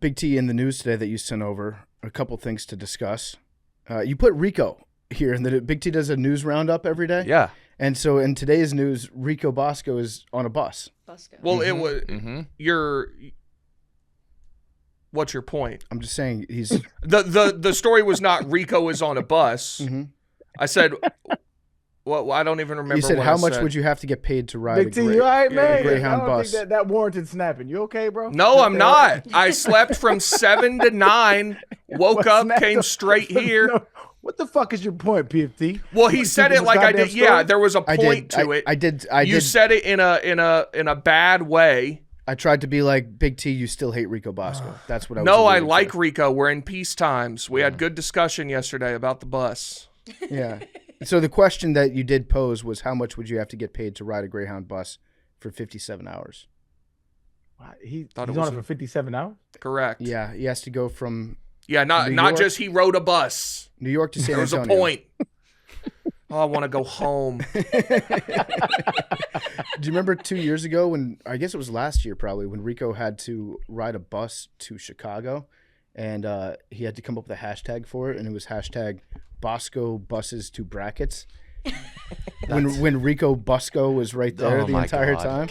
Big T, in the news today that you sent over, a couple things to discuss. You put Rico here, and the Big T does a news roundup every day. Yeah. And so in today's news, Rico Bosco is on a bus. Well, it was What's your point? I'm just saying he's the story was not Rico is on a bus. I said, well, I don't even remember. You said what how I much said. would you have to get paid to ride Big T, you all right, man? Greyhound I don't bus? think that warranted snapping. You okay, bro? No, I'm not. I slept from 7 to 9. Woke up, came straight here. No. What the fuck is your point, PFT? Well, he said it like I did. Story? Yeah, there was a point to it. I did. You said it in a bad way. I tried to be like, Big T, you still hate Rico Bosco. That's what I was. No, I alluding like to. Rico. We're in peace times. We had good discussion yesterday about the bus. Yeah. So the question that you did pose was, how much would you have to get paid to ride a Greyhound bus for 57 hours? He's Thought it on was it for 57 hours? Correct. Yeah, he has to go from Yeah, New not York? just he rode a bus. New York to San There was a Antonio. point. Oh, I want to go home. Do you remember 2 years ago when, I guess it was last year probably, when Rico had to ride a bus to Chicago, and he had to come up with a hashtag for it, and it was hashtag Bosco buses to brackets. when Rico Bosco was right there the entire time.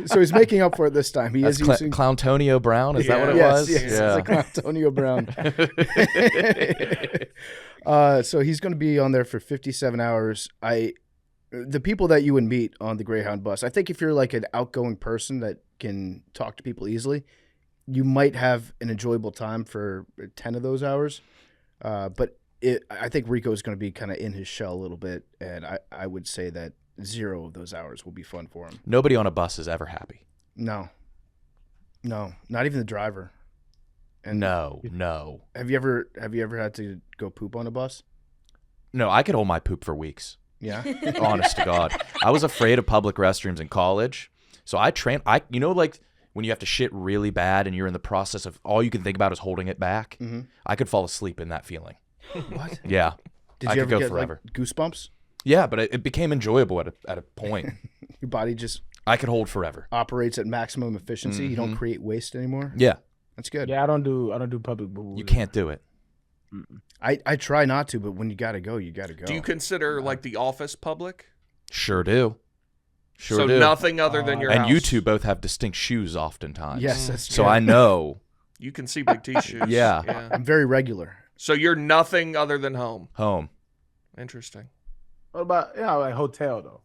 So he's making up for it this time. He is using Clowntonio Brown. Is that what it yes, was? Yes, yeah. it's like Antonio Brown. So he's going to be on there for 57 hours. The people that you would meet on the Greyhound bus, I think if you're like an outgoing person that can talk to people easily, you might have an enjoyable time for 10 of those hours. But I think Rico is going to be kind of in his shell a little bit, and I would say that 0 of those hours will be fun for him. Nobody on a bus is ever happy. No, not even the driver. And No. Have you ever had to go poop on a bus? No, I could hold my poop for weeks. Yeah. Honest to God. I was afraid of public restrooms in college. So I trained, like when you have to shit really bad and you're in the process of all you can think about is holding it back. Mm-hmm. I could fall asleep in that feeling. What? Yeah. Did I you could ever go get forever. like goosebumps? Yeah, but it became enjoyable at a point. Your body just I could hold forever. operates at maximum efficiency. You don't create waste anymore. Yeah. That's good. Yeah, I don't do public boo-boos. You can't do it. I try not to, but when you gotta go, you gotta go. Do you consider like the office public? Sure do. Sure so do. nothing other than your and house. you two both have distinct shoes oftentimes. Yes, that's true. So I know. You can see Big T shoes. Yeah. I'm very regular. So you're nothing other than home. Home. Interesting. What about like hotel though?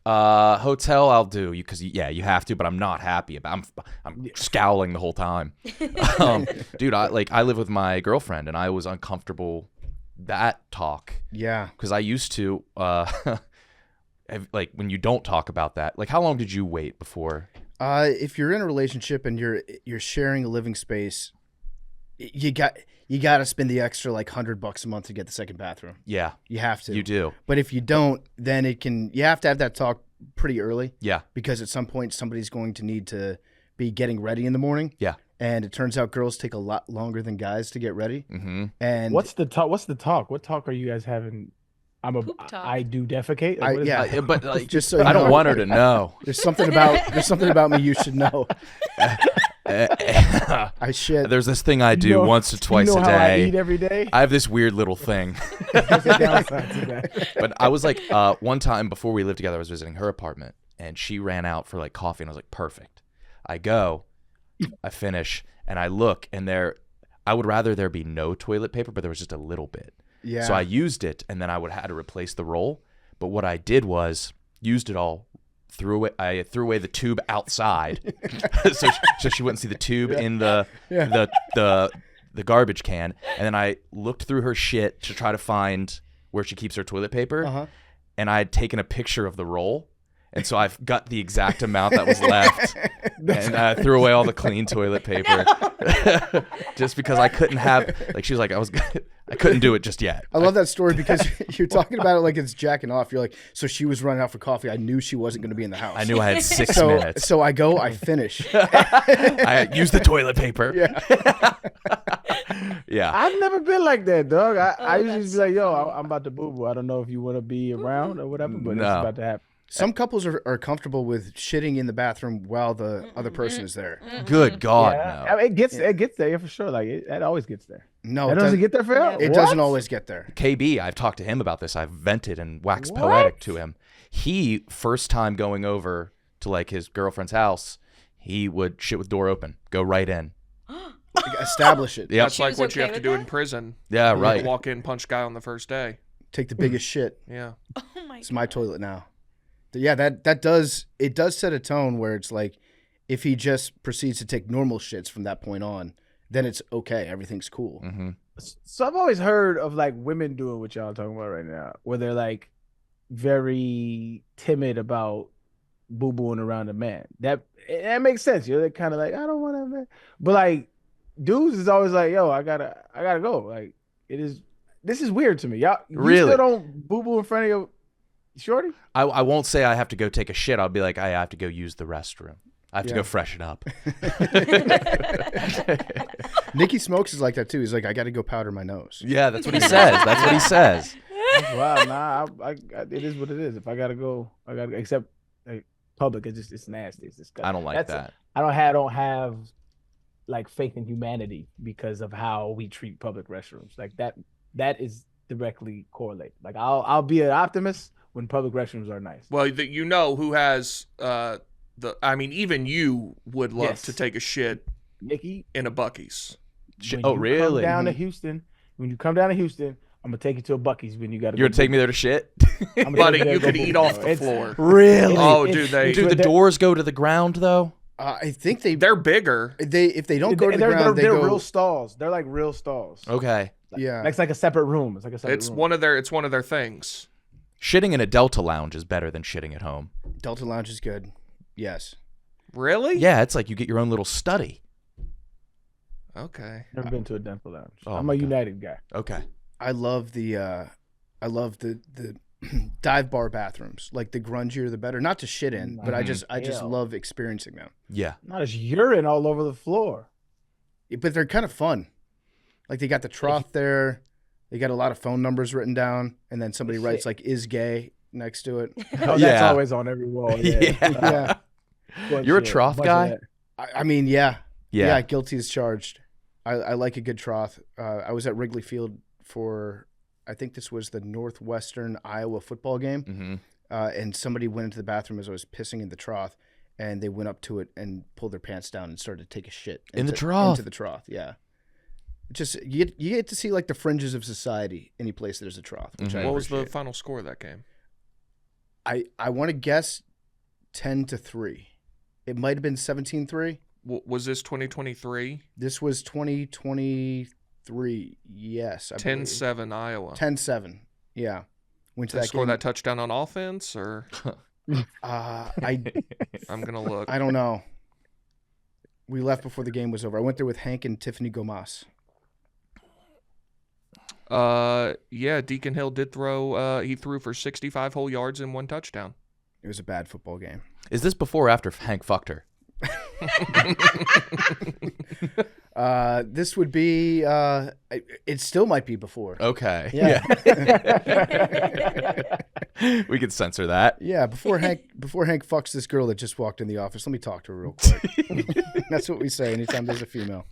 Hotel I'll do because you have to, but I'm not happy about. I'm scowling the whole time. Dude, I live with my girlfriend, and I was uncomfortable that talk. Yeah, because I used to like when you don't talk about that. Like, how long did you wait before? If you're in a relationship and you're sharing a living space, you got to spend the extra like $100 a month to get the second bathroom. Yeah, You have to. you do. But if you don't, then you have to have that talk pretty early. Yeah, Because at some point somebody's going to need to be getting ready in the morning. yeah. And it turns out girls take a lot longer than guys to get ready. Mm-hmm. And What's the talk? What talk are you guys having? Poop talk. I do defecate. Like, what is yeah. that? But like, Just so you I don't know, want her to know. There's something about me you should know. I shit. There's this thing I do You know- once or twice you know a how I day. eat every day. I have this weird little thing. There's a downside to that. But I was like, one time before we lived together, I was visiting her apartment, and she ran out for like coffee, and I was like, perfect. I go, I finish, and I look, and I would rather there be no toilet paper, but there was just a little bit. Yeah. So I used it, and then I would have to replace the roll. But what I did was used it all. I threw away the tube outside, so she wouldn't see the tube in the garbage can. And then I looked through her shit to try to find where she keeps her toilet paper, and I had taken a picture of the roll, and so I've got the exact amount that was left, and I threw away all the clean toilet paper, just because I couldn't have. Like, she was like, I couldn't do it just yet. I love that story because you're talking about it like it's jacking off. You're like, so she was running out for coffee. I knew she wasn't going to be in the house. I knew I had 6 so, minutes. So I go, I finish. I used the toilet paper. Yeah. Yeah. I've never been like that, dog. I usually that's be like, yo, I'm about to boo boo. I don't know if you want to be around or whatever, but it's No. about to happen. Some couples are comfortable with shitting in the bathroom while the other person is there. Good God, Yeah. no. I mean, it gets there for sure. Like it always gets there. No, It doesn't get there for you. It doesn't always get there. KB, I've talked to him about this. I've vented and waxed poetic to him. He, first time going over to like his girlfriend's house, he would shit with door open, go right in. Establish it. Yep. That's like what you have to do in prison. Yeah, right. Walk in, punch guy on the first day. Take the biggest shit. Yeah. Oh my It's my toilet now. Yeah, that does set a tone where it's like if he just proceeds to take normal shits from that point on, then it's okay. Everything's cool. Mm-hmm. So I've always heard of like women doing what y'all talking about right now, where they're like very timid about boo-booing around a man. That makes sense. You're kind of like, I don't want to, but like dudes is always like, yo, I gotta go. Like this is weird to me. Y'all Really? You still don't boo-boo in front of your shorty? I won't say I have to go take a shit. I'll be like, I have to go use the restroom. I have to go freshen up. Nicky Smokes is like that too. He's like, I got to go powder my nose. Yeah, that's what he says. That's what he says. Wow, nah, it is what it is. If I gotta go, I gotta go. Except like, public, it's nasty. It's disgusting. I don't like that. I don't have like faith in humanity because of how we treat public restrooms. Like that is directly correlated. Like I'll be an optimist when public restrooms are nice. Well, you know who has even you would love to take a shit Nikki, in a Buc-ee's. Really? When you come down to Houston, I'm gonna take you to a Buc-ee's when you gotta. You're gonna take me there to shit? Buddy, you could eat off the floor. Really? Oh, dude, do the doors go to the ground though? I think they're bigger. If they don't go to the ground, they're go real stalls. They're like real stalls. Okay. Yeah, Like, it's like a separate room. It's like a separate room. It's one of their things. Shitting in a Delta lounge is better than shitting at home. Delta Lounge is good. Yes. Really? Yeah, it's like you get your own little study. Okay. Never been to a Dental Lounge. Oh I'm my a God. United guy. Okay. I love the dive bar bathrooms. Like the grungier the better. Not to shit in, but I just Hell. love experiencing them. Yeah. Not as urine all over the floor. But they're kind of fun. Like they got the trough there. They got a lot of phone numbers written down, and then somebody writes like "is gay" next to it. Oh, that's Yeah. always on every wall. Yeah. Yeah. You're a trough guy? I mean, yeah. Yeah. Yeah, guilty as charged. I like a good trough. I was at Wrigley Field for, I think this was the Northwestern Iowa football game, Mm-hmm. and somebody went into the bathroom as I was pissing in the trough, and they went up to it and pulled their pants down and started to take a shit In the trough? Into the trough, yeah. Just you get to see like the fringes of society any place there's a trough. Which I What was the appreciate. final score of that game? I want to guess 10-3. It might have been 17-3. Was this 2023? This was 2023. Yes, I believe. 10-7 Iowa. 10-7. Yeah. Went to Did they that score game. that touchdown on offense, or I I'm gonna look. I don't know. We left before the game was over. I went there with Hank and Tiffany Gomas. Yeah, Deacon Hill did throw. He threw for 65 whole yards and 1 touchdown. It was a bad football game. Is this before or after Hank fucked her? This would be. It still might be before. Okay. Yeah. We could censor that. Yeah, before Hank fucks this girl that just walked in the office. Let me talk to her real quick. That's what we say anytime there's a female.